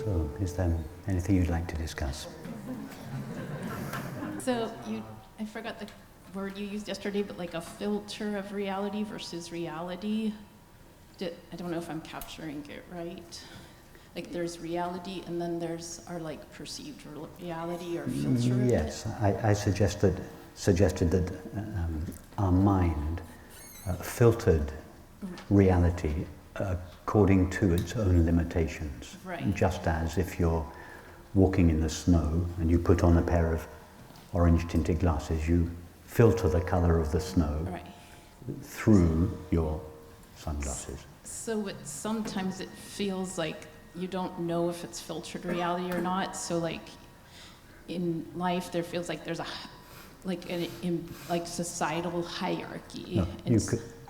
So, is there anything you'd like to discuss? So I forgot the word you used yesterday, but like a filter of reality versus reality. I don't know if I'm capturing it right. Like there's reality and then there's our like perceived reality or filter of it. Yes, I suggested that our mind filtered reality according to its own limitations. Right. Just as if you're walking in the snow and you put on a pair of orange tinted glasses, you filter the color of the snow through your sunglasses. So sometimes it feels like you don't know if it's filtered reality or not. So like in life, there feels like there's like societal hierarchy. No,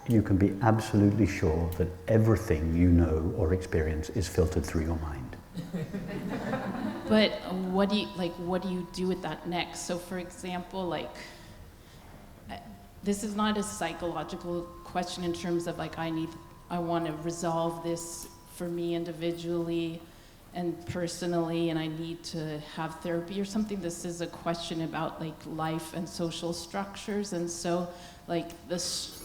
you can be absolutely sure that everything you know or experience is filtered through your mind. But what do you do with that next? So for example, like this is not a psychological question in terms of like I want to resolve this for me individually and personally, and I need to have therapy or something. This is a question about like life and social structures, and so like this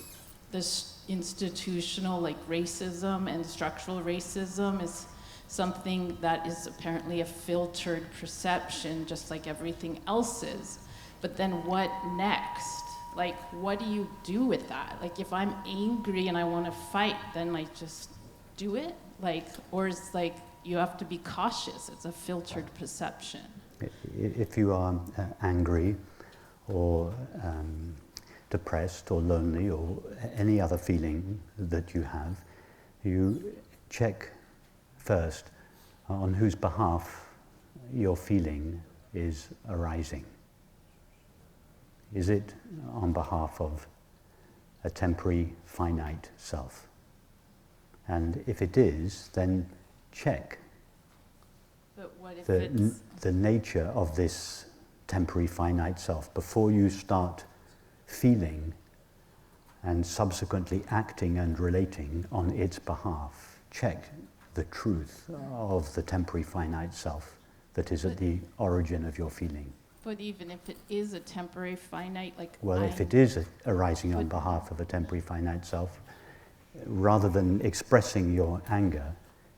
institutional like racism and structural racism is something that is apparently a filtered perception, just like everything else is. But then what next? Like, what do you do with that? Like, if I'm angry and I want to fight, then like just do it? Like, or is like you have to be cautious? It's a filtered perception. If you are angry or depressed or lonely or any other feeling that you have, you check first on whose behalf your feeling is arising. Is it on behalf of a temporary, finite self? And if it is, then check the nature of this temporary, finite self before you start feeling and subsequently acting and relating on its behalf. Check the truth of the temporary, finite self that is at the origin of your feeling. But even if it is a temporary, finite, like... Well, if it is arising on behalf of a temporary, finite self, rather than expressing your anger,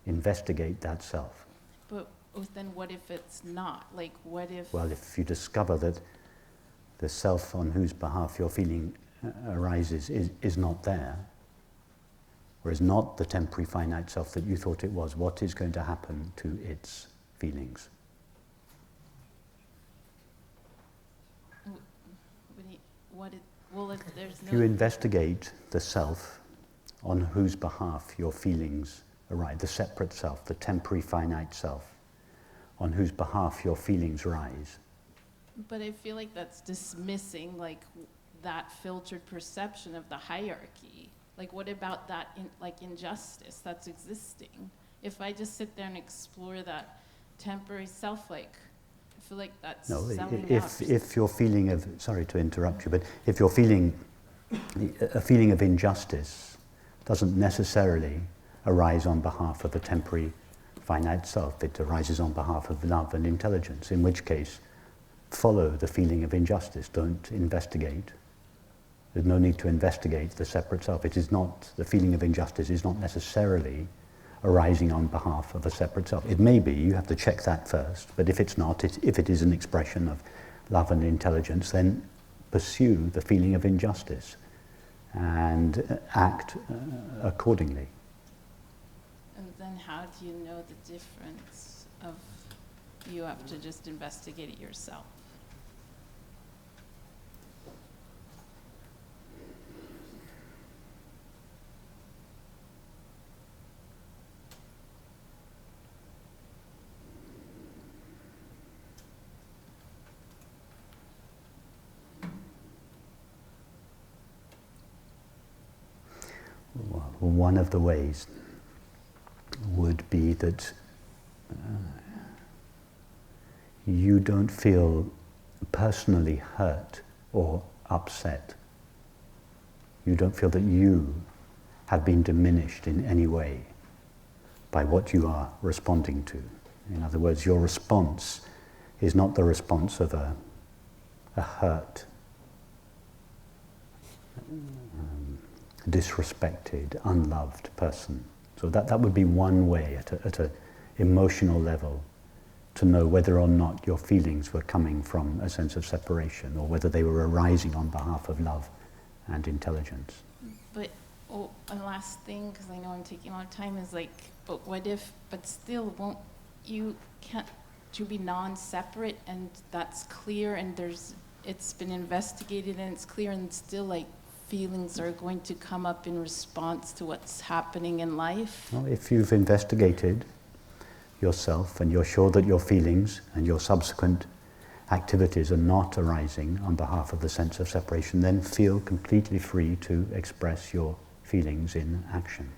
investigate that self. But then what if it's not? Like, what if... Well, if you discover that the self on whose behalf your feeling arises is not there, or is not the temporary, finite self that you thought it was, what is going to happen to its feelings? If you investigate the self on whose behalf your feelings arise, the separate self, the temporary, finite self, on whose behalf your feelings rise. But I feel like that's dismissing like that filtered perception of the hierarchy. Like what about that injustice that's existing? If I just sit there and explore that temporary self, like I feel like that's if you're feeling of, sorry to interrupt you, but if you're feeling a feeling of injustice doesn't necessarily arise on behalf of a temporary, finite self. It arises on behalf of love and intelligence, in which case follow the feeling of injustice, don't investigate. There's no need to investigate the separate self. It is not, the feeling of injustice is not necessarily arising on behalf of a separate self. It may be, you have to check that first, but if it's not, if it is an expression of love and intelligence, then pursue the feeling of injustice and act accordingly. And then how do you know the difference of, you have to just investigate it yourself? Well, one of the ways would be that you don't feel personally hurt or upset. You don't feel that you have been diminished in any way by what you are responding to. In other words, your response is not the response of a hurt, disrespected, unloved person. So that would be one way at an emotional level to know whether or not your feelings were coming from a sense of separation or whether they were arising on behalf of love and intelligence. But, one last thing, because I know I'm taking a lot of time, is like, but what if, but still, can't you be non-separate and that's clear and it's been investigated and it's clear and still like feelings are going to come up in response to what's happening in life? Well, if you've investigated yourself and you're sure that your feelings and your subsequent activities are not arising on behalf of the sense of separation, then feel completely free to express your feelings in action.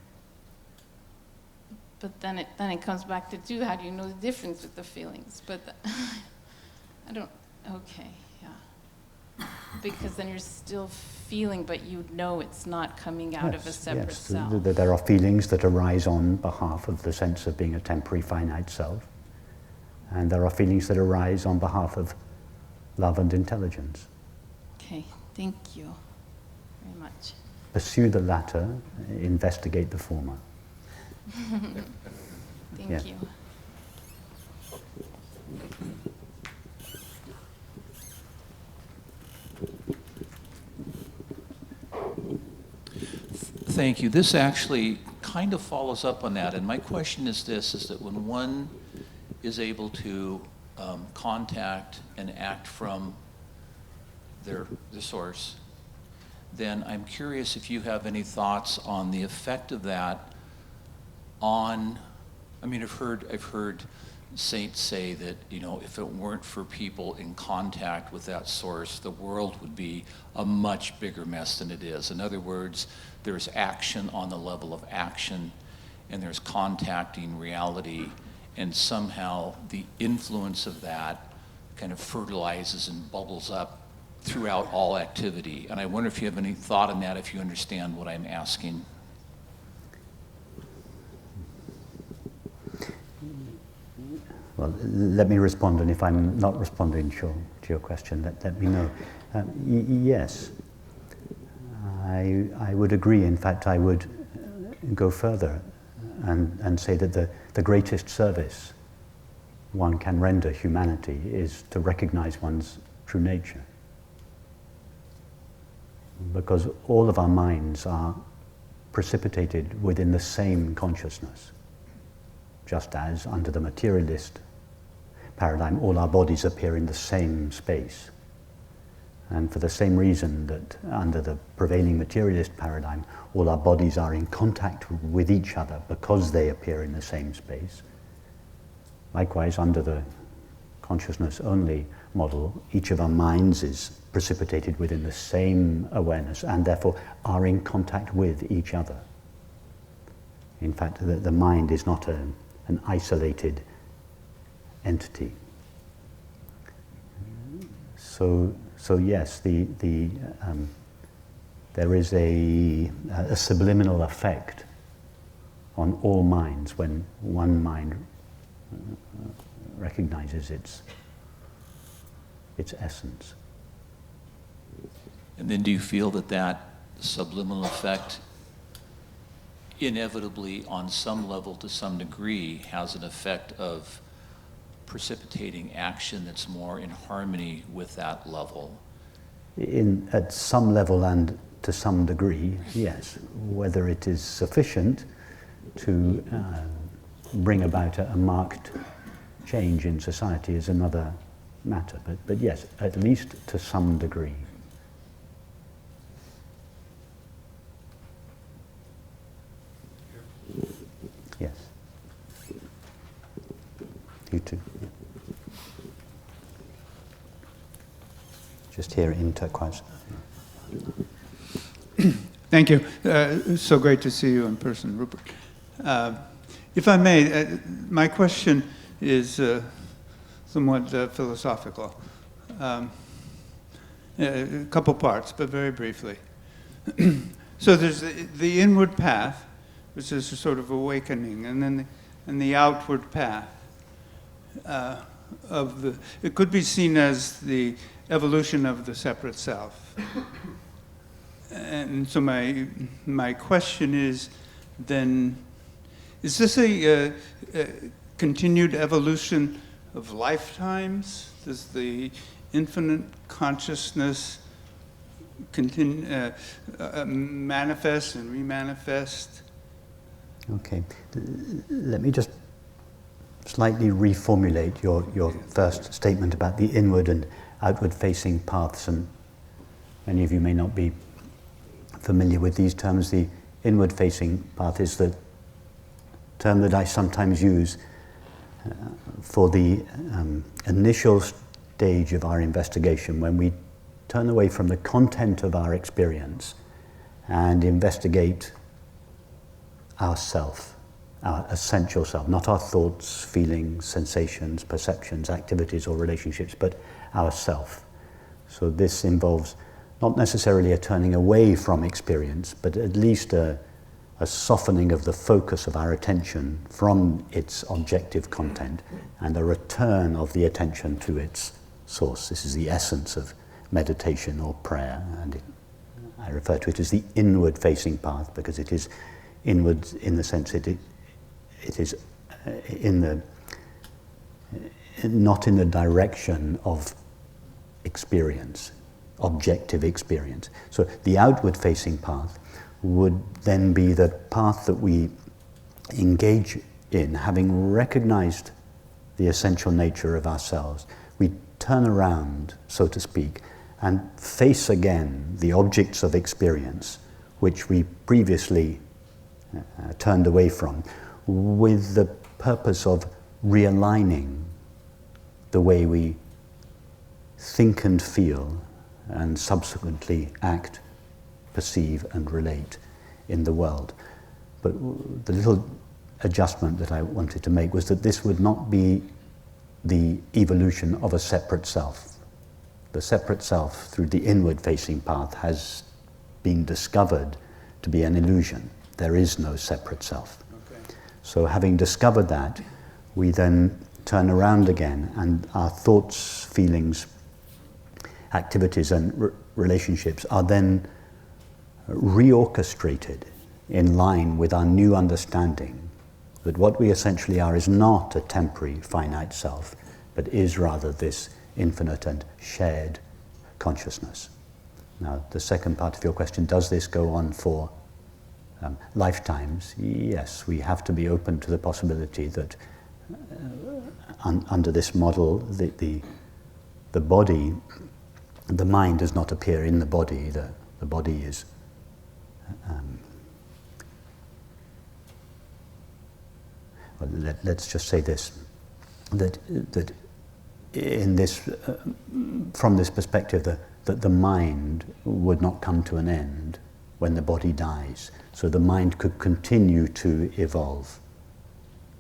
But then it comes back to too, how do you know the difference with the feelings? But I don't, okay, yeah. Because then you're still feeling, but you know it's not coming out of a separate self. There are feelings that arise on behalf of the sense of being a temporary finite self, and there are feelings that arise on behalf of love and intelligence. Okay, thank you very much. Pursue the latter, investigate the former. Thank you. Thank you. This actually kind of follows up on that, and my question is this, is that when one is able to contact and act from the source, then I'm curious if you have any thoughts on the effect of that on, I mean, I've heard saints say that, you know, if it weren't for people in contact with that source, the world would be a much bigger mess than it is. In other words, there's action on the level of action, and there's contacting reality, and somehow the influence of that kind of fertilizes and bubbles up throughout all activity. And I wonder if you have any thought on that, if you understand what I'm asking. Well, let me respond, and if I'm not responding to your question, let me know. Yes, I would agree. In fact, I would go further and say that the greatest service one can render humanity is to recognize one's true nature. Because all of our minds are precipitated within the same consciousness. Just as under the materialist paradigm, all our bodies appear in the same space. And for the same reason that under the prevailing materialist paradigm, all our bodies are in contact with each other because they appear in the same space. Likewise, under the consciousness-only model, each of our minds is precipitated within the same awareness and therefore are in contact with each other. In fact, the mind is not an isolated entity. So yes, there is a subliminal effect on all minds when one mind recognizes its essence. And then do you feel that subliminal effect inevitably, on some level, to some degree, has an effect of precipitating action that's more in harmony with that level? At some level and to some degree, yes. Whether it is sufficient to bring about a marked change in society is another matter. But yes, at least to some degree. Yes. You too. Yeah. Just here in turquoise. Thank you. So great to see you in person, Rupert. If I may, my question is somewhat philosophical. A couple parts, but very briefly. So there's the inward path, which is a sort of awakening, and then the outward path, it could be seen as the evolution of the separate self. And so my question is then, is this a continued evolution of lifetimes? Does the infinite consciousness manifest and remanifest? Okay, let me just slightly reformulate your first statement about the inward and outward facing paths, and many of you may not be familiar with these terms. The inward facing path is the term that I sometimes use for the initial stage of our investigation, when we turn away from the content of our experience and investigate our self, our essential self, not our thoughts, feelings, sensations, perceptions, activities or relationships, but our self. So this involves not necessarily a turning away from experience, but at least a softening of the focus of our attention from its objective content and a return of the attention to its source. This is the essence of meditation or prayer, and I refer to it as the inward facing path because it is inward in the sense it is not in the direction of experience, objective experience. So the outward facing path would then be the path that we engage in, having recognized the essential nature of ourselves. We turn around, so to speak, and face again the objects of experience which we previously turned away from, with the purpose of realigning the way we think and feel and subsequently act, perceive and relate in the world. But the little adjustment that I wanted to make was that this would not be the evolution of a separate self. The separate self, through the inward-facing path, has been discovered to be an illusion. There is no separate self. Okay. So having discovered that, we then turn around again, and our thoughts, feelings, activities and relationships are then reorchestrated in line with our new understanding that what we essentially are is not a temporary, finite self, but is rather this infinite and shared consciousness. Now, the second part of your question, does this go on for lifetimes? Yes, we have to be open to the possibility that under this model, the body, the mind does not appear in the body. The body is well, let's just say this, that in this, from this perspective, that the mind would not come to an end when the body dies. So the mind could continue to evolve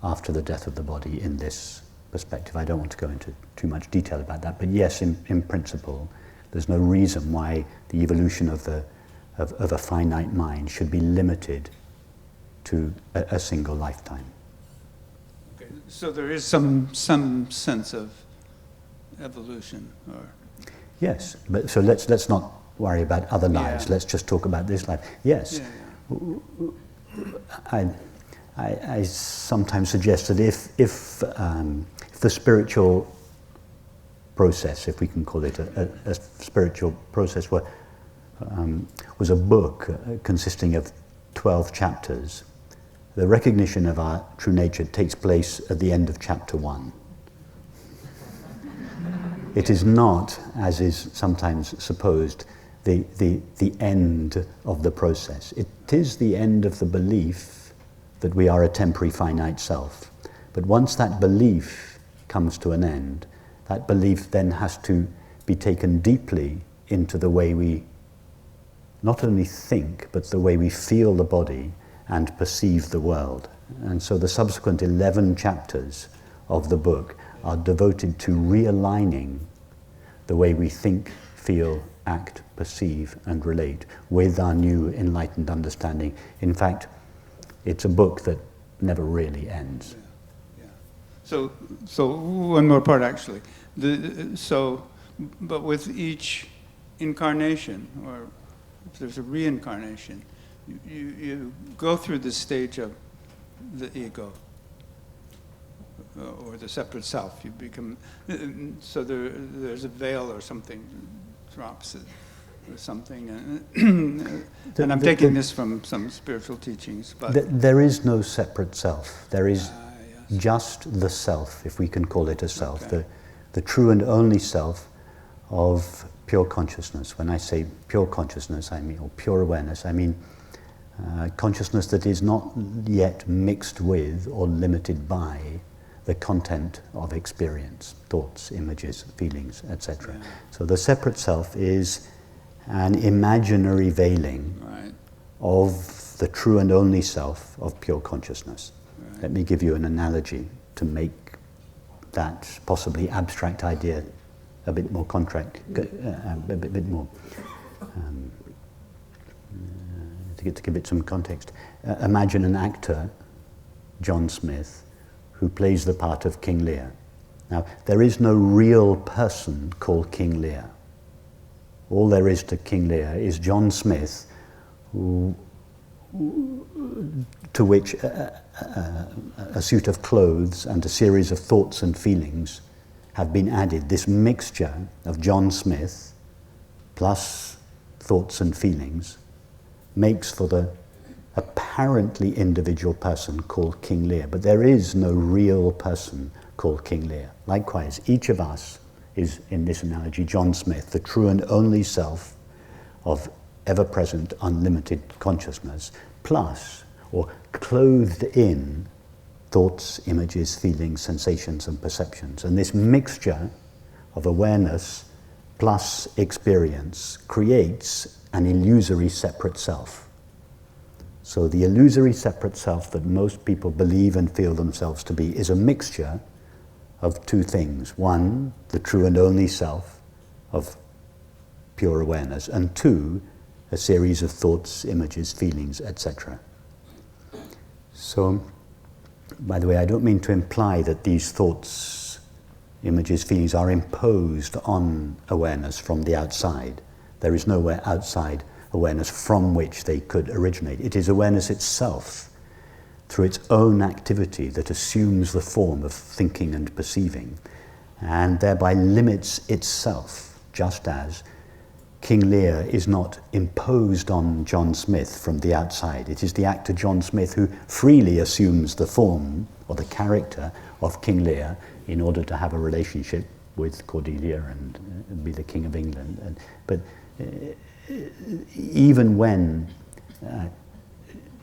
after the death of the body in this perspective. I don't want to go into too much detail about that, but yes, in principle, there's no reason why the evolution of a finite mind should be limited to a single lifetime. Okay. So there is some sense of evolution, or yes, but so let's not worry about other lives. Yeah. Let's just talk about this life. Yes, yeah. I sometimes suggest that if the spiritual process, if we can call it a spiritual process, was a book consisting of 12 chapters, the recognition of our true nature takes place at the end of chapter 1. It is not, as is sometimes supposed, the end of the process. It is the end of the belief that we are a temporary finite self. But once that belief comes to an end, that belief then has to be taken deeply into the way we not only think, but the way we feel the body and perceive the world. And so the subsequent 11 chapters of the book are devoted to realigning the way we think, feel, act, perceive, and relate with our new enlightened understanding. In fact, it's a book that never really ends. Yeah. So one more part actually. But with each incarnation, or if there's a reincarnation, you go through the stage of the ego, or the separate self. You become, so there's a veil or something drops or something. And I'm taking this from some spiritual teachings. But there is no separate self. There is yes. just the self, if we can call it a self, Okay. the true and only self of pure consciousness. When I say pure consciousness, I mean, or pure awareness, I mean consciousness that is not yet mixed with or limited by the content of experience, thoughts, images, feelings, etc. Yeah. So the separate self is an imaginary veiling Right. of the true and only self of pure consciousness. Right. Let me give you an analogy to make that possibly abstract idea a bit more concrete, a bit more, to give it some context. Imagine an actor, John Smith, who plays the part of King Lear. Now, there is no real person called King Lear. All there is to King Lear is John Smith, to which a suit of clothes and a series of thoughts and feelings have been added. This mixture of John Smith plus thoughts and feelings makes for the apparently individual person called King Lear, but there is no real person called King Lear. Likewise, each of us is, in this analogy, John Smith, the true and only self of ever-present, unlimited consciousness, plus, or clothed in, thoughts, images, feelings, sensations, and perceptions. And this mixture of awareness plus experience creates an illusory separate self. So the illusory separate self that most people believe and feel themselves to be is a mixture of two things. One, the true and only self of pure awareness, and two, a series of thoughts, images, feelings, etc. So, by the way, I don't mean to imply that these thoughts, images, feelings are imposed on awareness from the outside. There is nowhere outside awareness from which they could originate. It is awareness itself, through its own activity, that assumes the form of thinking and perceiving, and thereby limits itself, just as King Lear is not imposed on John Smith from the outside. It is the actor John Smith who freely assumes the form or the character of King Lear in order to have a relationship with Cordelia and be the King of England. But even when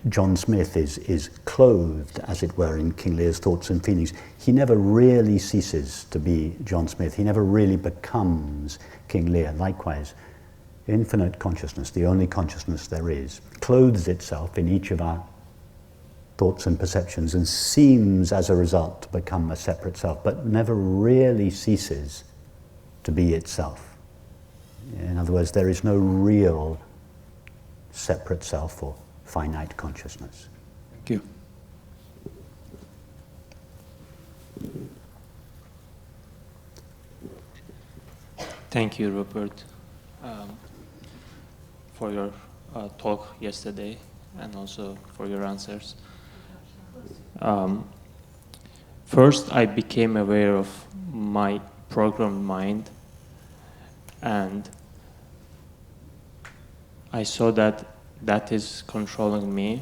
John Smith is clothed, as it were, in King Lear's thoughts and feelings, he never really ceases to be John Smith. He never really becomes King Lear. Likewise, infinite consciousness, the only consciousness there is, clothes itself in each of our thoughts and perceptions and seems, as a result, to become a separate self, but never really ceases to be itself. In other words, there is no real separate self or finite consciousness. Thank you. Thank you, Rupert, for your talk yesterday and also for your answers. First, I became aware of my programmed mind, and I saw that that is controlling me.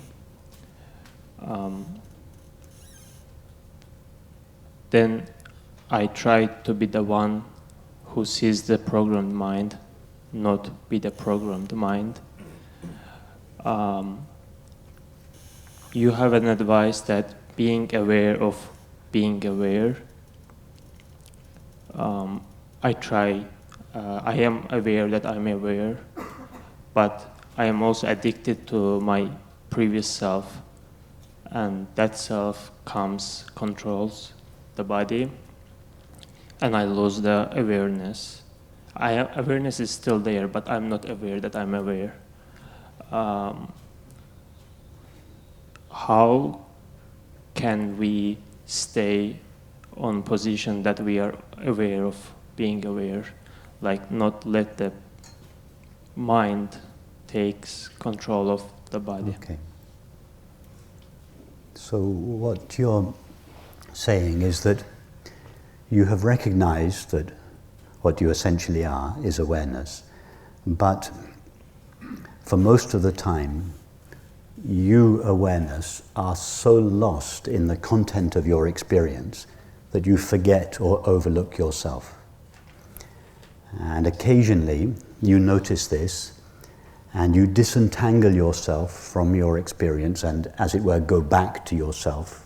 Then I tried to be the one who sees the programmed mind, not be the programmed mind. You have an advice that being aware of being aware. I am aware that I'm aware, but I am also addicted to my previous self, and that self controls the body, and I lose the awareness. Awareness is still there, but I'm not aware that I'm aware. How can we stay on position that we are aware of being aware, like not let the mind takes control of the body. Okay. So what you're saying is that you have recognized that what you essentially are is awareness, but for most of the time, you, awareness, are so lost in the content of your experience that you forget or overlook yourself. And occasionally, you notice this, and you disentangle yourself from your experience and, as it were, go back to yourself.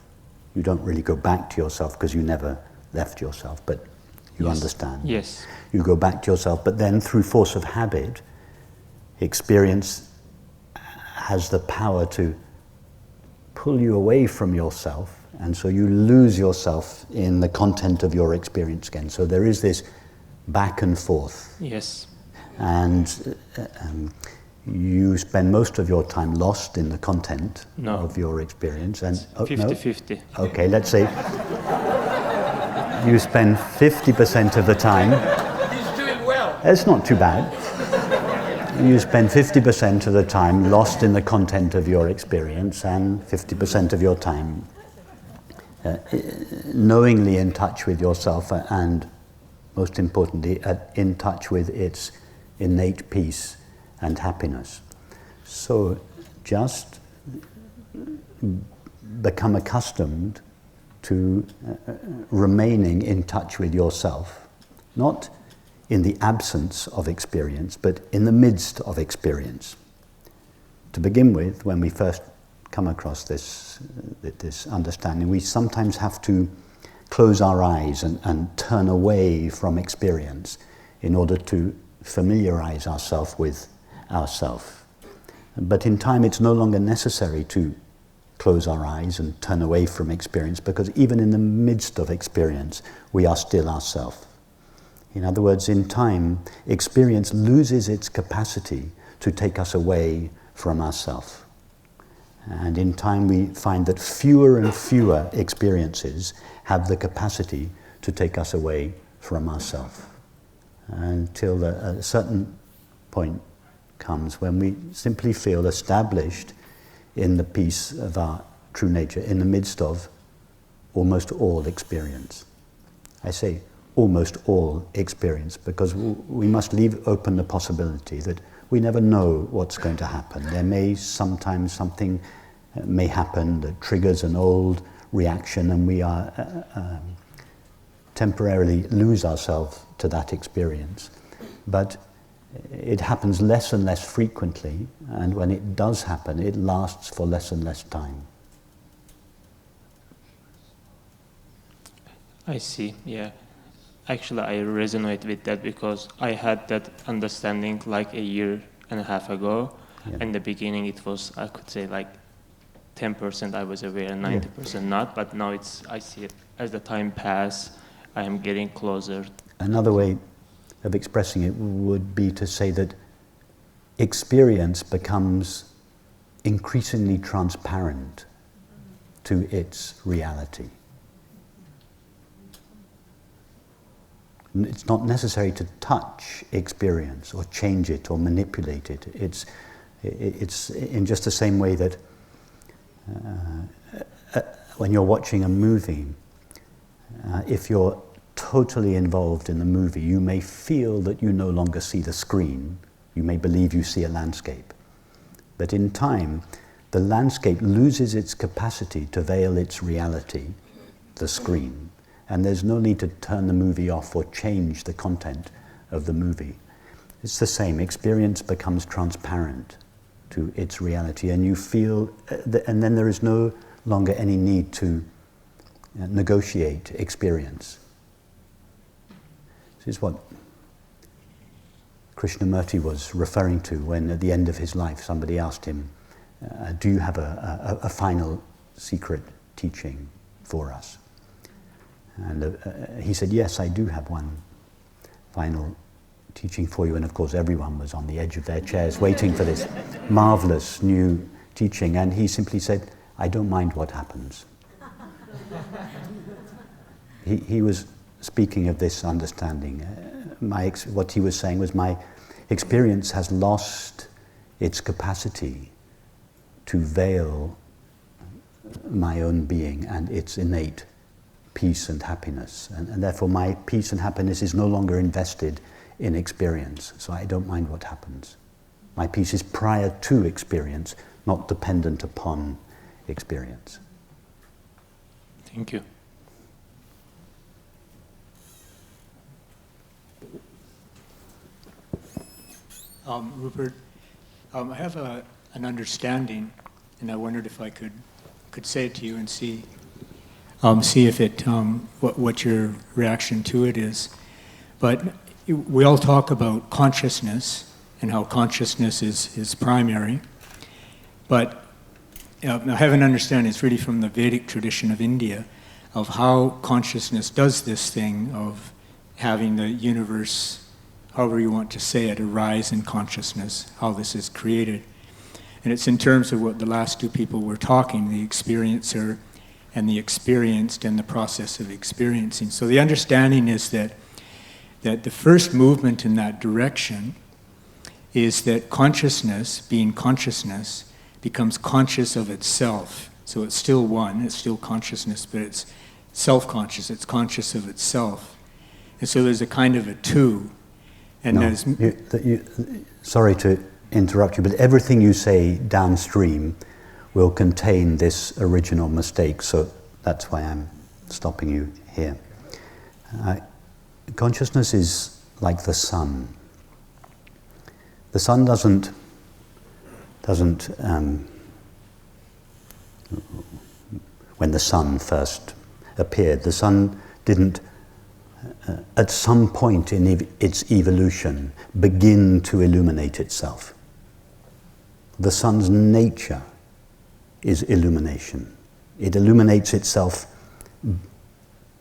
You don't really go back to yourself because you never left yourself, but you understand. Yes. You go back to yourself, but then through force of habit, experience has the power to pull you away from yourself, and so you lose yourself in the content of your experience again. So there is this back and forth. Yes. And you spend most of your time lost in the content of your experience. And 50-50. No? Okay, let's say you spend 50% of the time. He's doing well. It's not too bad. You spend 50% of the time lost in the content of your experience, and 50% of your time knowingly in touch with yourself, and most importantly, in touch with its innate peace and happiness. So just become accustomed to remaining in touch with yourself, not in the absence of experience, but in the midst of experience. To begin with, when we first come across this understanding, we sometimes have to close our eyes and turn away from experience in order to familiarize ourselves with ourself. But in time, it's no longer necessary to close our eyes and turn away from experience, because even in the midst of experience, we are still ourselves. In other words, in time, experience loses its capacity to take us away from ourselves. And in time, we find that fewer and fewer experiences have the capacity to take us away from ourselves. Until a certain point comes when we simply feel established in the peace of our true nature, in the midst of almost all experience. I say almost all experience because we must leave open the possibility that we never know what's going to happen. There may sometimes something may happen that triggers an old reaction, and we are temporarily lose ourselves to that experience. But it happens less and less frequently, and when it does happen, it lasts for less and less time. I see, yeah. Actually, I resonate with that because I had that understanding like a year and a half ago. Yeah. In the beginning, it was, I could say, like 10% I was aware and 90% not, but now I see it as the time passes, I am getting closer. Another way of expressing it would be to say that experience becomes increasingly transparent to its reality. It's not necessary to touch experience or change it or manipulate it. It's in just the same way that when you're watching a movie, if you're totally involved in the movie, you may feel that you no longer see the screen. You may believe you see a landscape. But in time, the landscape loses its capacity to veil its reality, the screen. And there's no need to turn the movie off or change the content of the movie. It's the same. Experience becomes transparent to its reality, and you feel, and then there is no longer any need to negotiate experience. This is what Krishnamurti was referring to when, at the end of his life, somebody asked him, do you have a final secret teaching for us? And he said, yes, I do have one final teaching for you. And of course, everyone was on the edge of their chairs waiting for this marvelous new teaching. And he simply said, I don't mind what happens. he was speaking of this understanding. What he was saying was, my experience has lost its capacity to veil my own being and its innate peace and happiness. And therefore my peace and happiness is no longer invested in experience, so I don't mind what happens. My peace is prior to experience, not dependent upon experience. Thank you. Rupert, I have an understanding, and I wondered if I could say it to you and see if it what your reaction to it is. But we all talk about consciousness and how consciousness is primary. But I have an understanding, it's really from the Vedic tradition of India, of how consciousness does this thing of having the universe, however you want to say it, arise in consciousness, how this is created. And it's in terms of what the last two people were talking, the experiencer and the experienced and the process of experiencing. So the understanding is that the first movement in that direction is that consciousness, being consciousness, becomes conscious of itself. So it's still one, it's still consciousness, but it's self-conscious, it's conscious of itself. And so there's a kind of a two. And no, sorry to interrupt you, but everything you say downstream will contain this original mistake, so that's why I'm stopping you here. Consciousness is like the sun. The sun doesn't when the sun first appeared, the sun didn't at some point in its evolution begin to illuminate itself. The sun's nature is illumination. It illuminates itself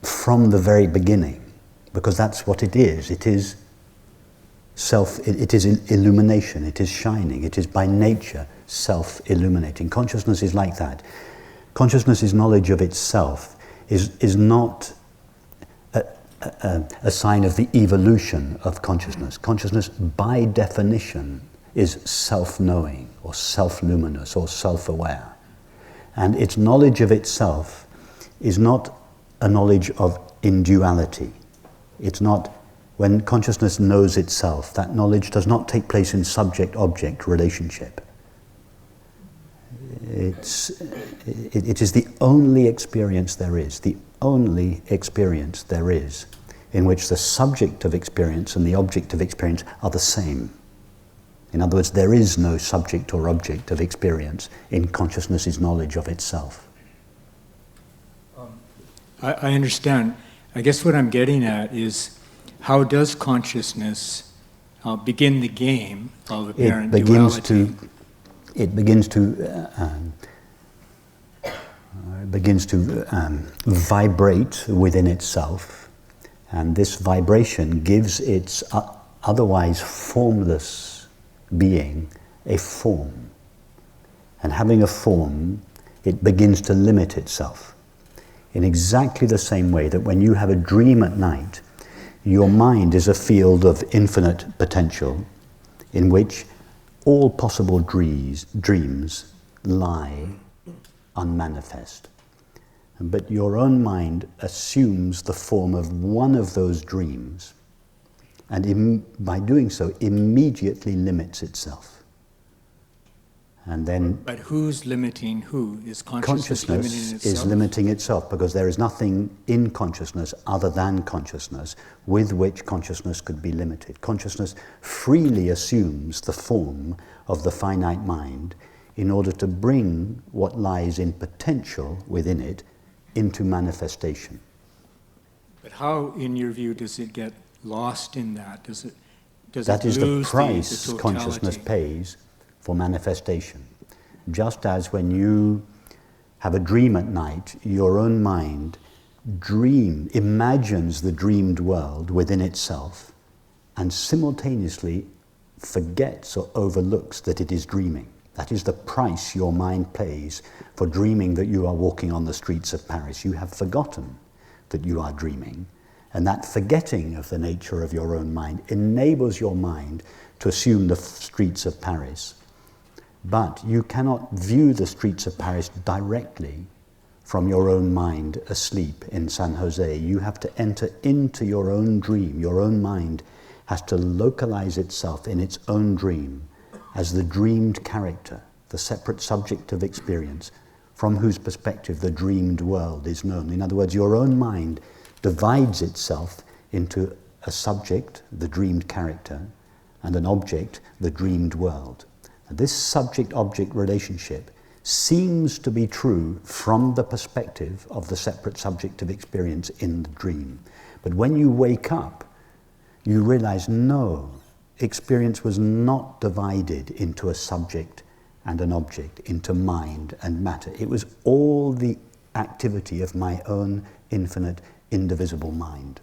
from the very beginning, because that's what it is. It is it is illumination, it is shining, it is by nature self-illuminating. Consciousness is like that. Consciousness is knowledge of itself, is not a sign of the evolution of consciousness. Consciousness, by definition, is self-knowing, or self-luminous, or self-aware. And its knowledge of itself is not a knowledge of induality. It's not, when consciousness knows itself, that knowledge does not take place in subject-object relationship. It is the only experience there is, the only experience there is, in which the subject of experience and the object of experience are the same. In other words, there is no subject or object of experience in consciousness's knowledge of itself. I understand. I guess what I'm getting at is, how does consciousness begin the game of apparent duality? It begins to vibrate within itself, and this vibration gives its otherwise formless being a form. And having a form, it begins to limit itself. In exactly the same way that when you have a dream at night, your mind is a field of infinite potential in which all possible dreams lie unmanifest. But your own mind assumes the form of one of those dreams, and by doing so immediately limits itself. And then But who's limiting who? Is consciousness limiting itself? Is limiting itself, because there is nothing in consciousness other than consciousness with which consciousness could be limited. Consciousness freely assumes the form of the finite mind in order to bring what lies in potential within it into manifestation. But how, in your view, does it get lost in that? That is the price the consciousness pays for manifestation. Just as when you have a dream at night, your own mind imagines the dreamed world within itself, and simultaneously forgets or overlooks that it is dreaming. That is the price your mind pays for dreaming that you are walking on the streets of Paris. You have forgotten that you are dreaming. And that forgetting of the nature of your own mind enables your mind to assume the streets of Paris. But you cannot view the streets of Paris directly from your own mind asleep in San Jose. You have to enter into your own dream. Your own mind has to localize itself in its own dream as the dreamed character, the separate subject of experience, from whose perspective the dreamed world is known. In other words, your own mind divides itself into a subject, the dreamed character, and an object, the dreamed world. And this subject-object relationship seems to be true from the perspective of the separate subject of experience in the dream. But when you wake up, you realize, no, experience was not divided into a subject and an object, into mind and matter. It was all the activity of my own infinite, indivisible mind.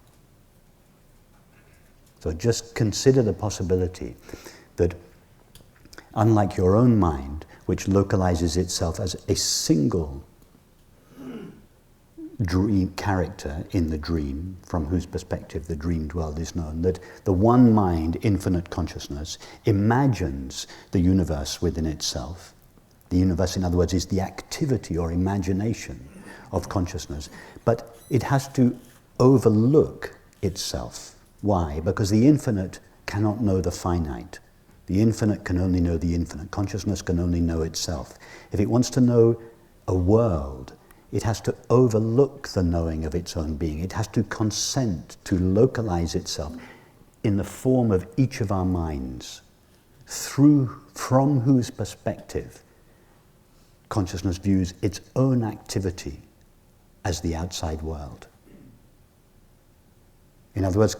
So just consider the possibility that, unlike your own mind, which localizes itself as a single dream character in the dream, from whose perspective the dreamed world is known, that the one mind, infinite consciousness, imagines the universe within itself. The universe, in other words, is the activity or imagination of consciousness, but it has to overlook itself. Why? Because the infinite cannot know the finite. The infinite can only know the infinite. Consciousness can only know itself. If it wants to know a world, it has to overlook the knowing of its own being. It has to consent to localize itself in the form of each of our minds, from whose perspective consciousness views its own activity as the outside world. In other words,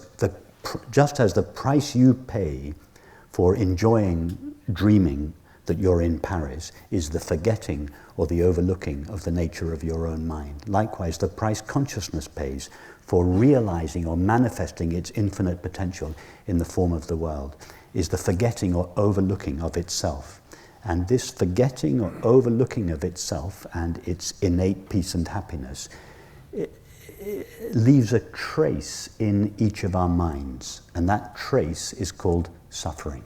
just as the price you pay for enjoying dreaming that you're in Paris is the forgetting or the overlooking of the nature of your own mind. Likewise, the price consciousness pays for realizing or manifesting its infinite potential in the form of the world is the forgetting or overlooking of itself. And this forgetting or overlooking of itself and its innate peace and happiness it leaves a trace in each of our minds, and that trace is called suffering.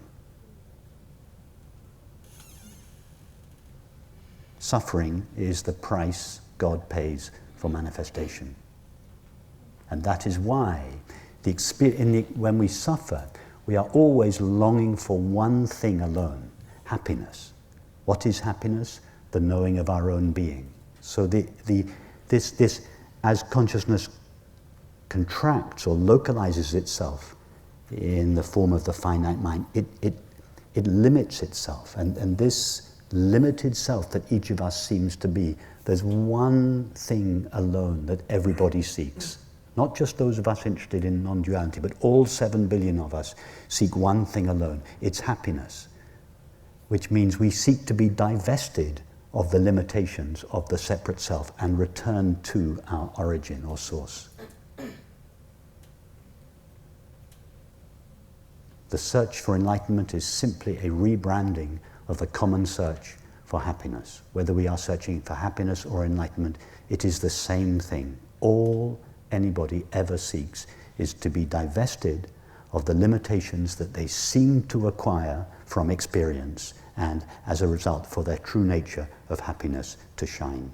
Suffering is the price God pays for manifestation. And that is why when we suffer, we are always longing for one thing alone, happiness. What is happiness? The knowing of our own being. So this as consciousness contracts or localizes itself in the form of the finite mind, it limits itself. And this limited self that each of us seems to be, there's one thing alone that everybody seeks. Not just those of us interested in non-duality, but all 7 billion of us seek one thing alone. It's happiness, which means we seek to be divested of the limitations of the separate self and return to our origin or source. The search for enlightenment is simply a rebranding of the common search for happiness. Whether we are searching for happiness or enlightenment, it is the same thing. All anybody ever seeks is to be divested of the limitations that they seem to acquire from experience, and as a result, for their true nature of happiness to shine.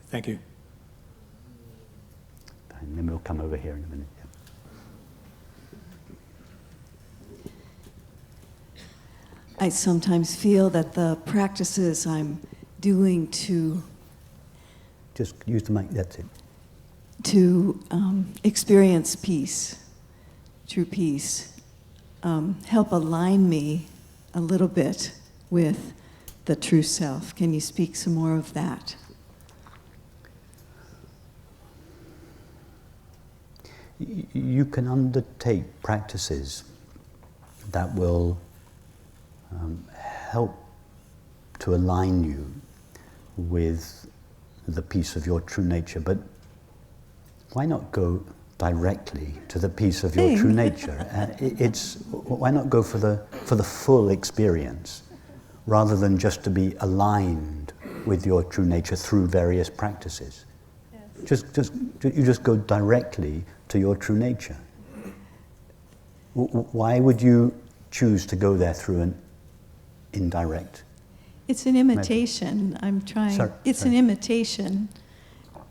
Thank you. And then we'll come over here in a minute. I sometimes feel that the practices I'm doing to Just use the mic, that's it. Experience peace, true peace, help align me a little bit with the true self. Can you speak some more of that? You can undertake practices that will help to align you with the peace of your true nature, but why not go directly to the peace of your true nature? Why not go for the full experience, rather than just to be aligned with your true nature through various practices? Yes. You just go directly to your true nature. Why would you choose to go there through an indirect? It's an imitation. I'm trying. It's an imitation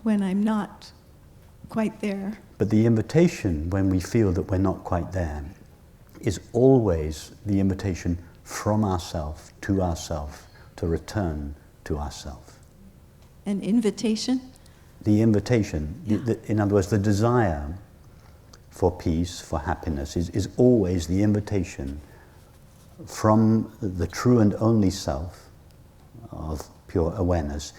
when I'm not quite there. But the invitation, when we feel that we're not quite there, is always the invitation from ourself to return to ourself. An invitation? The invitation, in other words, the desire for peace, for happiness, is always the invitation from the true and only self of pure awareness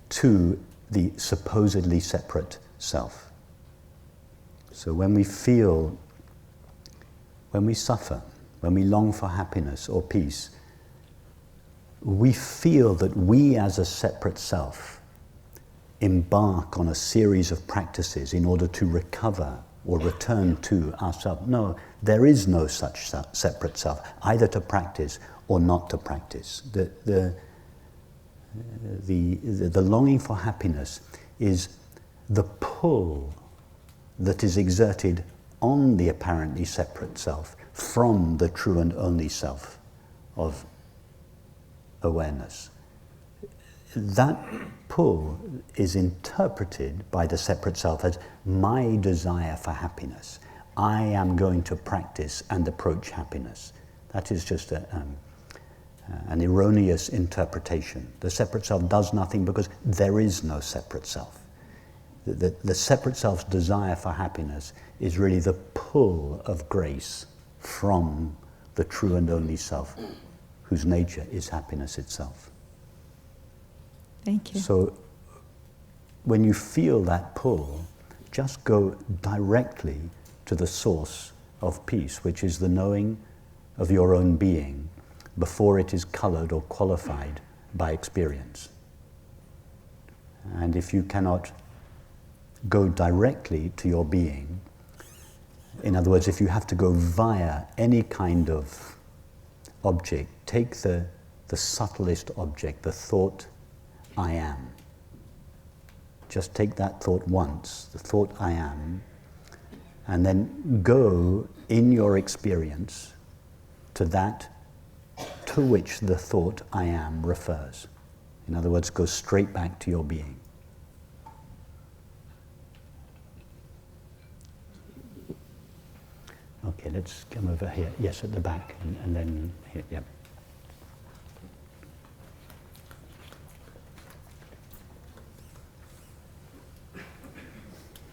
to the supposedly separate self. So when we feel, when we suffer, when we long for happiness or peace, we feel that we as a separate self embark on a series of practices in order to recover or return to ourself. No, there is no such separate self, either to practice or not to practice. The longing for happiness is the pull that is exerted on the apparently separate self from the true and only self of awareness. That pull is interpreted by the separate self as my desire for happiness. I am going to practice and approach happiness. That is just an erroneous interpretation. The separate self does nothing because there is no separate self. The separate self's desire for happiness is really the pull of grace from the true and only self, whose nature is happiness itself. Thank you. So when you feel that pull, just go directly to the source of peace, which is the knowing of your own being before it is colored or qualified by experience. And if you cannot go directly to your being, in other words, if you have to go via any kind of object, take the subtlest object, the thought, I am. Just take that thought once, the thought I am, and then go in your experience to that to which the thought I am refers. In other words, go straight back to your being. Okay, let's come over here. Yes, at the back, and then here, yeah.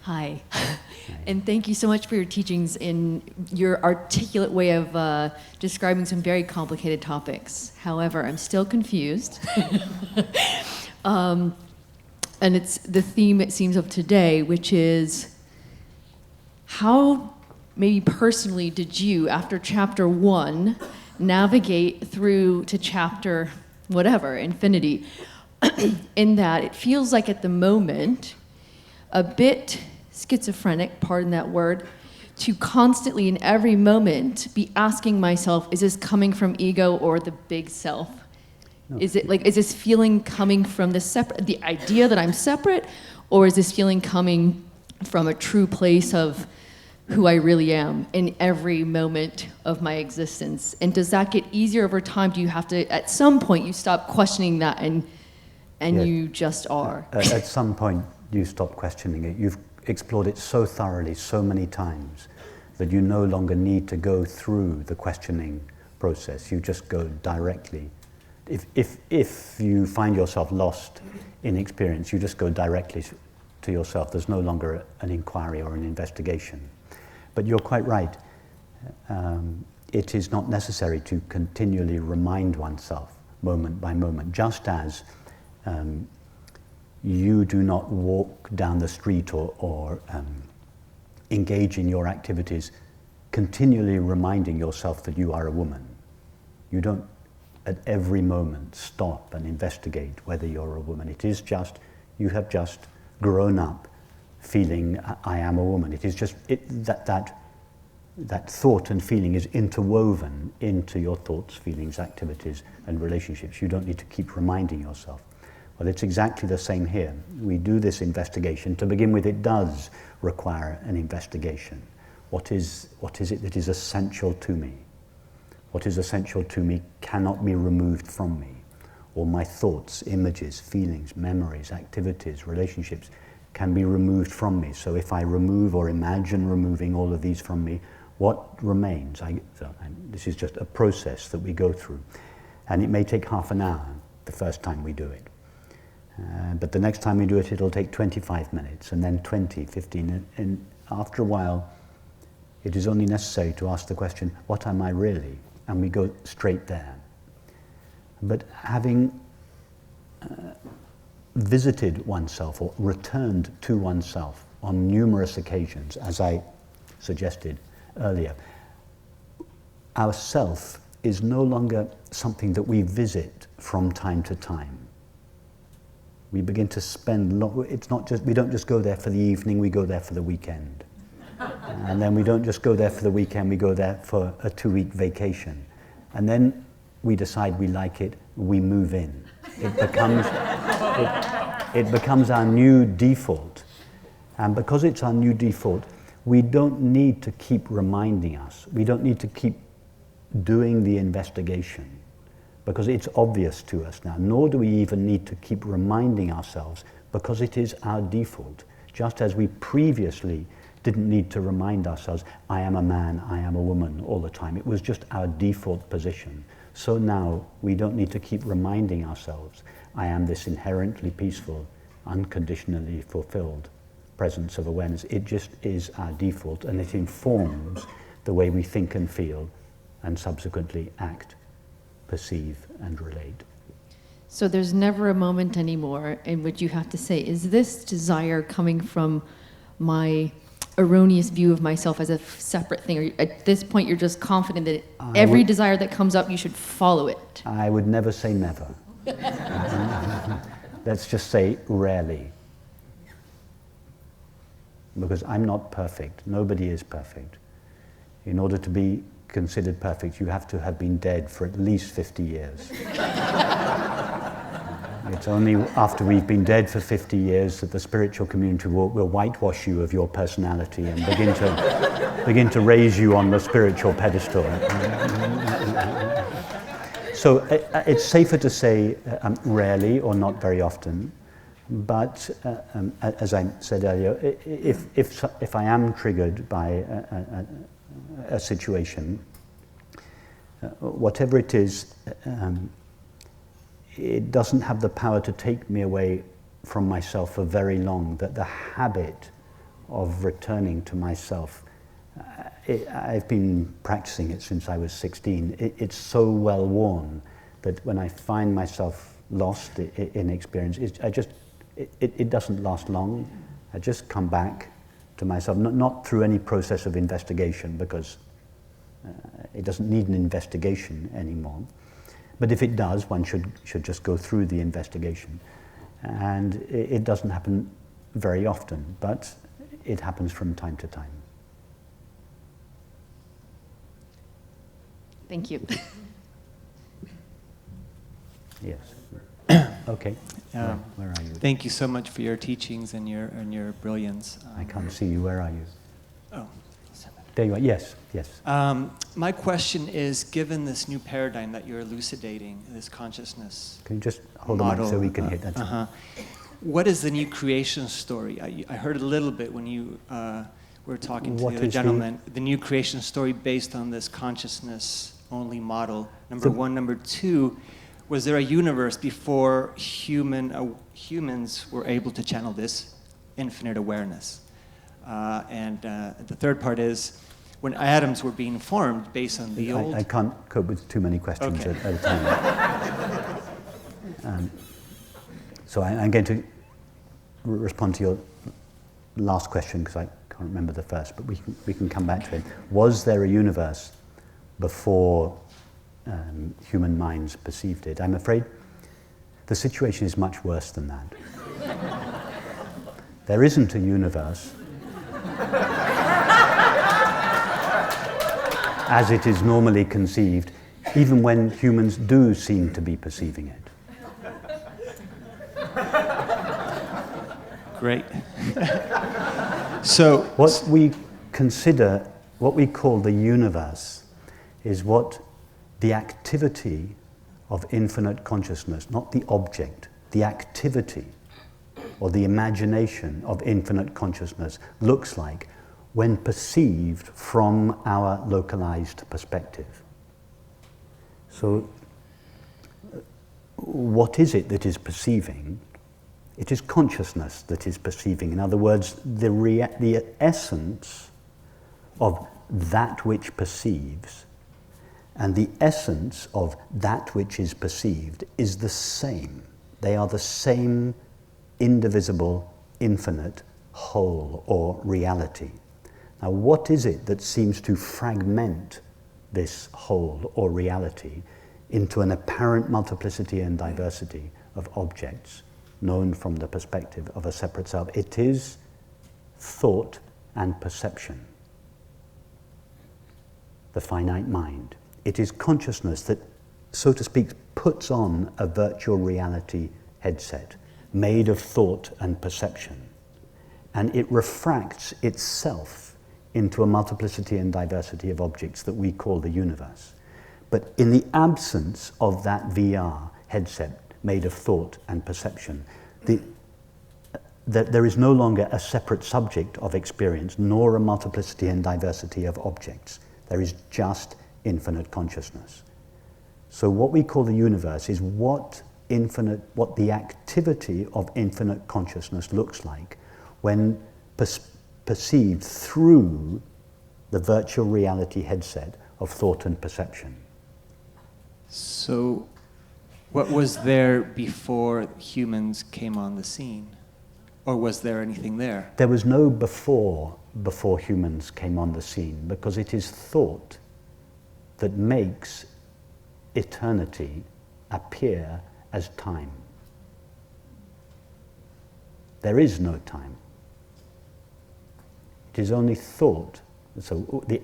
Hi, and thank you so much for your teachings in your articulate way of describing some very complicated topics. However, I'm still confused. And it's the theme, it seems, of today, which is how, maybe personally, did you, after chapter 1, navigate through to chapter whatever, infinity, in that it feels like at the moment, a bit schizophrenic, pardon that word, to constantly in every moment be asking myself, is this coming from ego or the big self? No. Is this feeling coming from the idea that I'm separate, or is this feeling coming from a true place of who I really am in every moment of my existence? And does that get easier over time? Do you have to, at some point, you stop questioning that and yeah, you just are? At some point, you stop questioning it. You've explored it so thoroughly, so many times, that you no longer need to go through the questioning process. You just go directly. If you find yourself lost in experience, you just go directly to yourself. There's no longer an inquiry or an investigation. But you're quite right. It is not necessary to continually remind oneself, moment by moment, just as you do not walk down the street or engage in your activities continually reminding yourself that you are a woman. You don't at every moment stop and investigate whether you're a woman. It is just, you have just grown up feeling I am a woman. It is just, that thought and feeling is interwoven into your thoughts, feelings, activities and relationships. You don't need to keep reminding yourself. Well, it's exactly the same here. We do this investigation. To begin with, it does require an investigation. What is it that is essential to me? What is essential to me cannot be removed from me. All my thoughts, images, feelings, memories, activities, relationships can be removed from me. So if I remove or imagine removing all of these from me, what remains? This is just a process that we go through. And it may take half an hour the first time we do it. But the next time we do it, it'll take 25 minutes, and then 20, 15. And after a while, it is only necessary to ask the question, what am I really? And we go straight there. But having visited oneself or returned to oneself on numerous occasions, as I suggested earlier, our self is no longer something that we visit from time to time. We begin to spend, it's not just, we don't just go there for the evening, we go there for the weekend. And then we don't just go there for the weekend, we go there for a 2-week vacation. And then we decide we like it, we move in. It becomes our new default. And because it's our new default, we don't need to keep reminding us. We don't need to keep doing the investigation, because it's obvious to us now. Nor do we even need to keep reminding ourselves, because it is our default. Just as we previously didn't need to remind ourselves, I am a man, I am a woman all the time. It was just our default position. So now we don't need to keep reminding ourselves, I am this inherently peaceful, unconditionally fulfilled presence of awareness. It just is our default, and it informs the way we think and feel, and subsequently act, perceive, and relate. So there's never a moment anymore in which you have to say, is this desire coming from my erroneous view of myself as a separate thing? Or at this point, you're just confident that every desire that comes up, you should follow it? I would never say never. Let's just say rarely. Because I'm not perfect. Nobody is perfect. In order to be considered perfect, you have to have been dead for at least 50 years. It's only after we've been dead for 50 years that the spiritual community will whitewash you of your personality and begin to raise you on the spiritual pedestal. So it's safer to say rarely or not very often. But as I said earlier, if I am triggered by a situation, whatever it is, it doesn't have the power to take me away from myself for very long. That the habit of returning to myself, I've been practicing it since I was 16. It's so well worn that when I find myself lost in experience, it doesn't last long. I just come back to myself, not through any process of investigation, because it doesn't need an investigation anymore. But if it does, one should just go through the investigation. And it doesn't happen very often, but it happens from time to time. Thank you. Yes. Okay. Where are you? Thank you so much for your teachings and your brilliance. I can't see you. Where are you? Oh. There you are. Yes, yes. My question is, given this new paradigm that you're elucidating, this consciousness Can you just hold the mic so we can hear that? What is the new creation story? I heard a little bit when you were talking to the other gentleman. The new creation story based on this consciousness-only model. Number one. Number two, was there a universe before humans were able to channel this infinite awareness? And the third part is, when atoms were being formed based on the old... I can't cope with too many questions at a time. So I'm going to respond to your last question, because I can't remember the first, but we can come back to it. Was there a universe before human minds perceived it? I'm afraid the situation is much worse than that. There isn't a universe as it is normally conceived, even when humans do seem to be perceiving it. Great. So what we consider, what we call the universe, is what the activity of infinite consciousness, not the object, the activity or the imagination of infinite consciousness looks like when perceived from our localized perspective. So, what is it that is perceiving? It is consciousness that is perceiving. In other words, the essence of that which perceives and the essence of that which is perceived is the same. They are the same indivisible, infinite whole or reality. Now, what is it that seems to fragment this whole or reality into an apparent multiplicity and diversity of objects known from the perspective of a separate self? It is thought and perception, the finite mind. It is consciousness that, so to speak, puts on a virtual reality headset made of thought and perception, and it refracts itself into a multiplicity and diversity of objects that we call the universe. But in the absence of that VR headset made of thought and perception, there is no longer a separate subject of experience, nor a multiplicity and diversity of objects. There is just infinite consciousness. So what we call the universe is what the activity of infinite consciousness looks like when perceived through the virtual reality headset of thought and perception. So, what was there before humans came on the scene? Or was there anything there? There was no before humans came on the scene, because it is thought that makes eternity appear as time. There is no time. It is only thought. So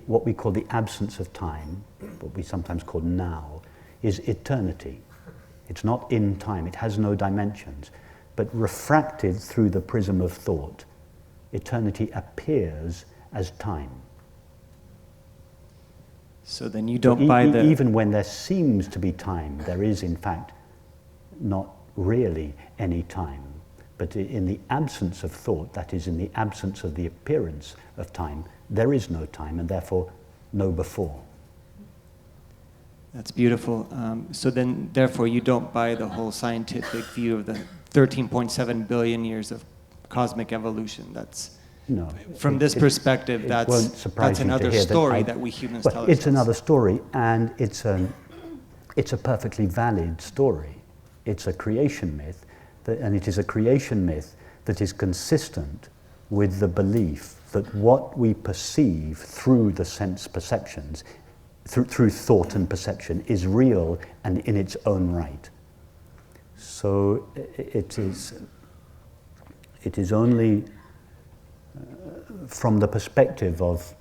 what we call the absence of time, what we sometimes call now, is eternity. It's not in time, it has no dimensions, but refracted through the prism of thought, eternity appears as time. So then you don't buy the... Even when there seems to be time, there is in fact not really any time. But in the absence of thought, that is, in the absence of the appearance of time, there is no time, and therefore no before. That's beautiful. So then, therefore, you don't buy the whole scientific view of the 13.7 billion years of cosmic evolution. That's... No. From this perspective, that's another story that we humans tell ourselves. It's another story, and it's a perfectly valid story. It's a creation myth, and it is a creation myth that is consistent with the belief that what we perceive through the sense perceptions, through thought and perception, is real and in its own right. So it is only from the perspective of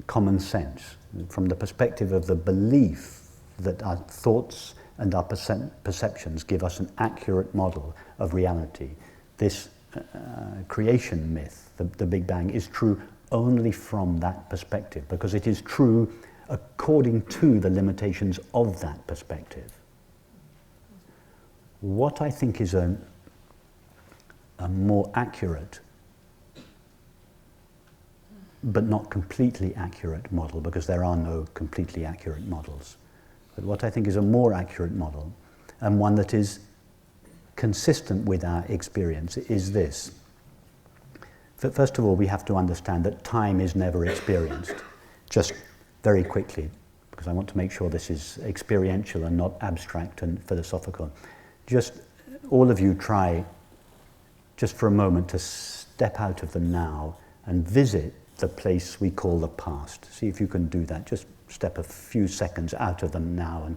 common sense, from the perspective of the belief that our thoughts and our perceptions give us an accurate model of reality. This creation myth, the Big Bang, is true only from that perspective, because it is true according to the limitations of that perspective. What I think is a more accurate, but not completely accurate model, because there are no completely accurate models. But what I think is a more accurate model, and one that is consistent with our experience, is this. First of all, we have to understand that time is never experienced. Just very quickly, because I want to make sure this is experiential and not abstract and philosophical. Just all of you try, just for a moment, to step out of the now and visit the place we call the past. See if you can do that. Just step a few seconds out of the now and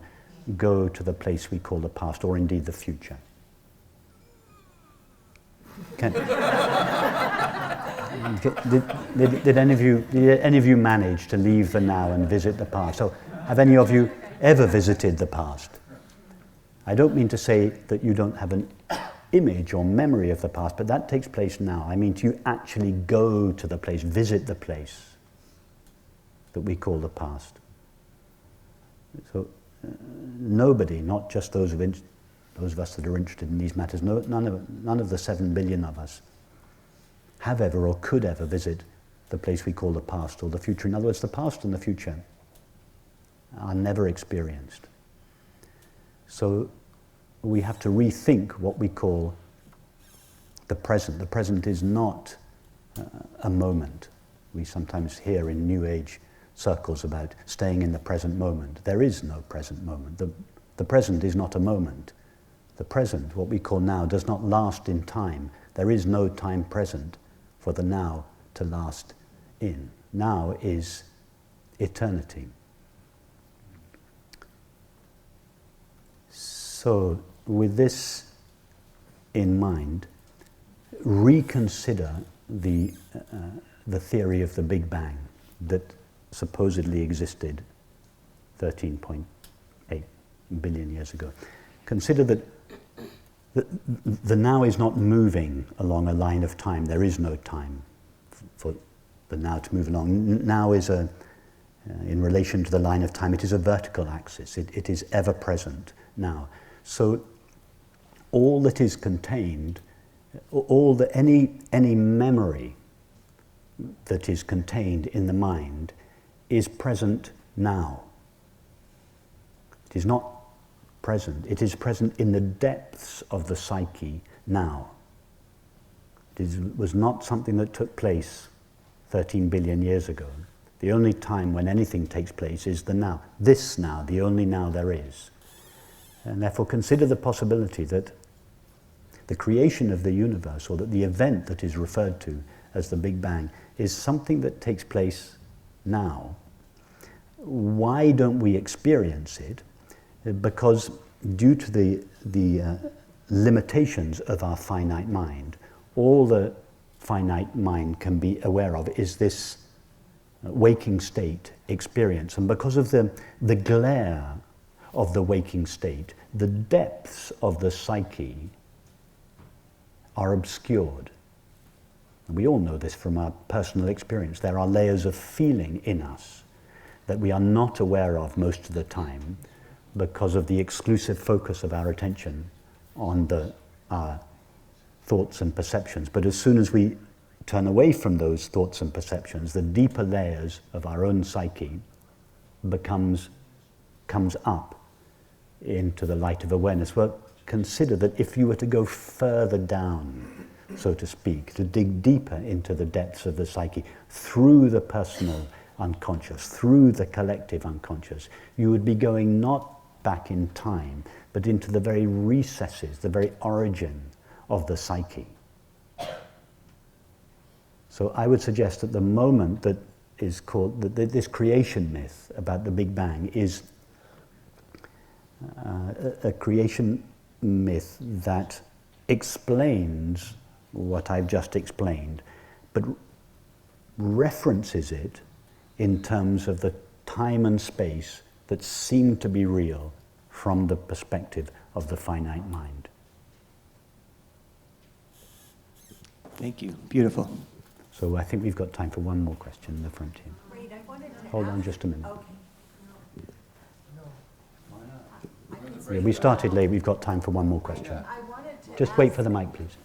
go to the place we call the past, or indeed the future. Did any of you manage to leave the now and visit the past? So, have any of you ever visited the past? I don't mean to say that you don't have image or memory of the past, but that takes place now. I mean, you actually go to the place, visit the place that we call the past. So nobody, not just those of us that are interested in these matters, none of the 7 billion of us have ever or could ever visit the place we call the past or the future. In other words, the past and the future are never experienced. So we have to rethink what we call the present. The present is not a moment. We sometimes hear in New Age circles about staying in the present moment. There is no present moment. The present is not a moment. The present, what we call now, does not last in time. There is no time present for the now to last in. Now is eternity. So, with this in mind, reconsider the theory of the Big Bang that supposedly existed 13.8 billion years ago. Consider that the now is not moving along a line of time. There is no time for the now to move along. Now is in relation to the line of time, it is a vertical axis. It is ever present now. So all that is contained, any memory that is contained in the mind is present now. It is not present. It is present in the depths of the psyche now. It was not something that took place 13 billion years ago. The only time when anything takes place is the now. This now, the only now there is. And therefore consider the possibility that the creation of the universe, or that the event that is referred to as the Big Bang, is something that takes place now. Why don't we experience it? Because due to the limitations of our finite mind, all the finite mind can be aware of is this waking state experience. And because of the glare of the waking state, the depths of the psyche are obscured. And we all know this from our personal experience. There are layers of feeling in us that we are not aware of most of the time because of the exclusive focus of our attention on our thoughts and perceptions. But as soon as we turn away from those thoughts and perceptions, the deeper layers of our own psyche comes up into the light of awareness. Well, consider that if you were to go further down, so to speak, to dig deeper into the depths of the psyche, through the personal unconscious, through the collective unconscious, you would be going not back in time, but into the very recesses, the very origin of the psyche. So I would suggest that the moment that is called, this creation myth about the Big Bang is a creation myth that explains what I've just explained, but references it in terms of the time and space that seem to be real from the perspective of the finite mind. Thank you. Beautiful. So I think we've got time for one more question in the front here. Wait, I wanted to Hold on just a minute. Okay. Yeah, we started late, we've got time for one more question. I wanted to Just wait for the mic, please.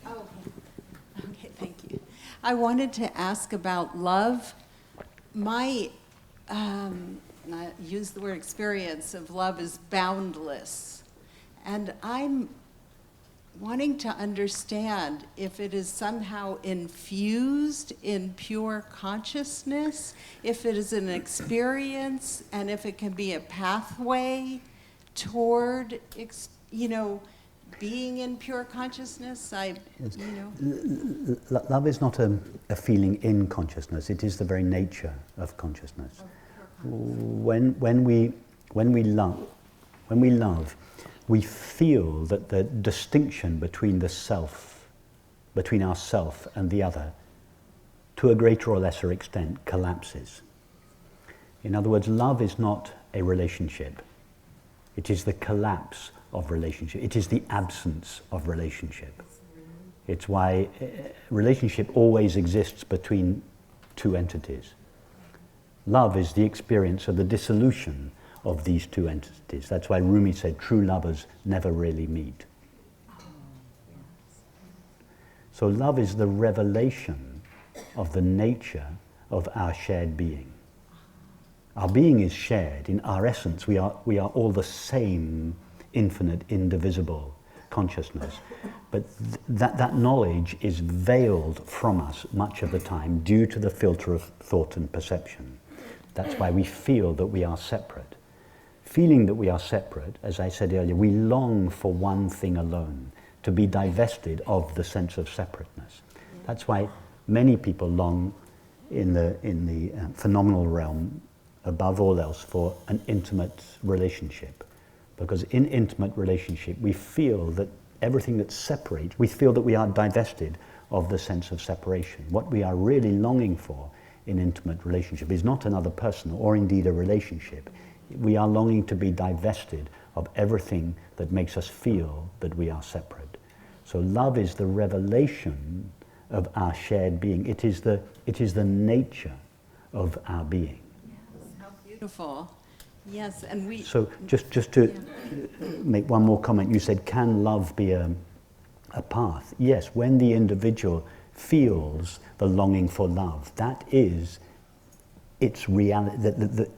Okay, thank you. I wanted to ask about love. My, I use the word experience of love is boundless. And I'm wanting to understand if it is somehow infused in pure consciousness, if it is an experience, and if it can be a pathway toward, being in pure consciousness. Love is not a feeling in consciousness, it is the very nature of consciousness. When we love, we feel that the distinction between the self, between ourself and the other, to a greater or lesser extent, collapses. In other words, love is not a relationship. It is the collapse of relationship. It is the absence of relationship. It's why relationship always exists between two entities. Love is the experience of the dissolution of these two entities. That's why Rumi said true lovers never really meet. So love is the revelation of the nature of our shared being. Our being is shared. In our essence, we are all the same infinite, indivisible consciousness. But that knowledge is veiled from us much of the time due to the filter of thought and perception. That's why we feel that we are separate. Feeling that we are separate, as I said earlier, we long for one thing alone, to be divested of the sense of separateness. That's why many people long in the phenomenal realm, above all else, for an intimate relationship. Because in intimate relationship, we feel that everything that separates, we feel that we are divested of the sense of separation. What we are really longing for in intimate relationship is not another person or indeed a relationship. We are longing to be divested of everything that makes us feel that we are separate. So love is the revelation of our shared being. It is the nature of our being. Yes, how beautiful. Yes, and we... So just to make one more comment, you said, can love be a path? Yes, when the individual feels the longing for love, that is its reality,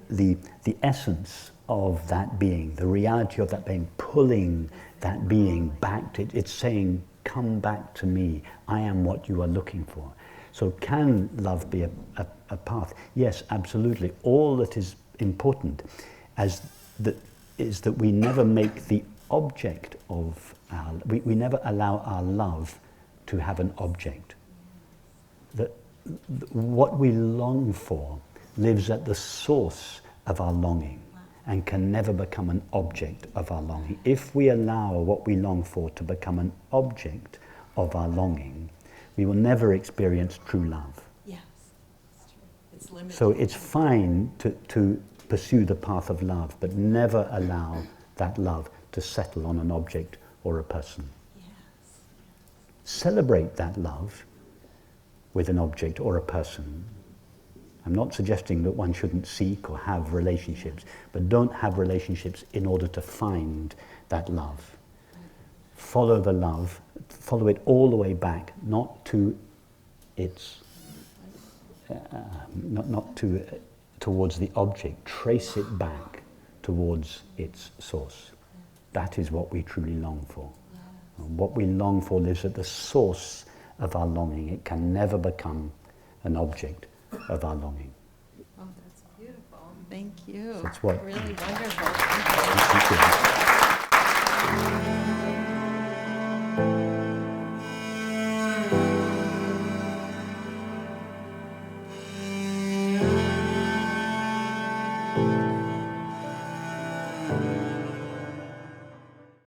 the essence of that being, the reality of that being, pulling that being back to it. It's saying, come back to me, I am what you are looking for. So can love be a path? Yes, absolutely. All that is important is that we never make the object of our, we never allow our love to have an object. What we long for lives at the source of our longing and can never become an object of our longing. If we allow what we long for to become an object of our longing, we will never experience true love. Yes, it's true. It's limited. So it's fine to pursue the path of love, but never allow that love to settle on an object or a person. Yes. Celebrate that love with an object or a person. I'm not suggesting that one shouldn't seek or have relationships, but don't have relationships in order to find that love. Follow the love, follow it all the way back, not to its, towards the object. Trace it back towards its source. That is what we truly long for. And what we long for lives at the source of our longing. It can never become an object of our longing. Oh, that's beautiful. Thank you. That's what. Really wonderful. Thank you.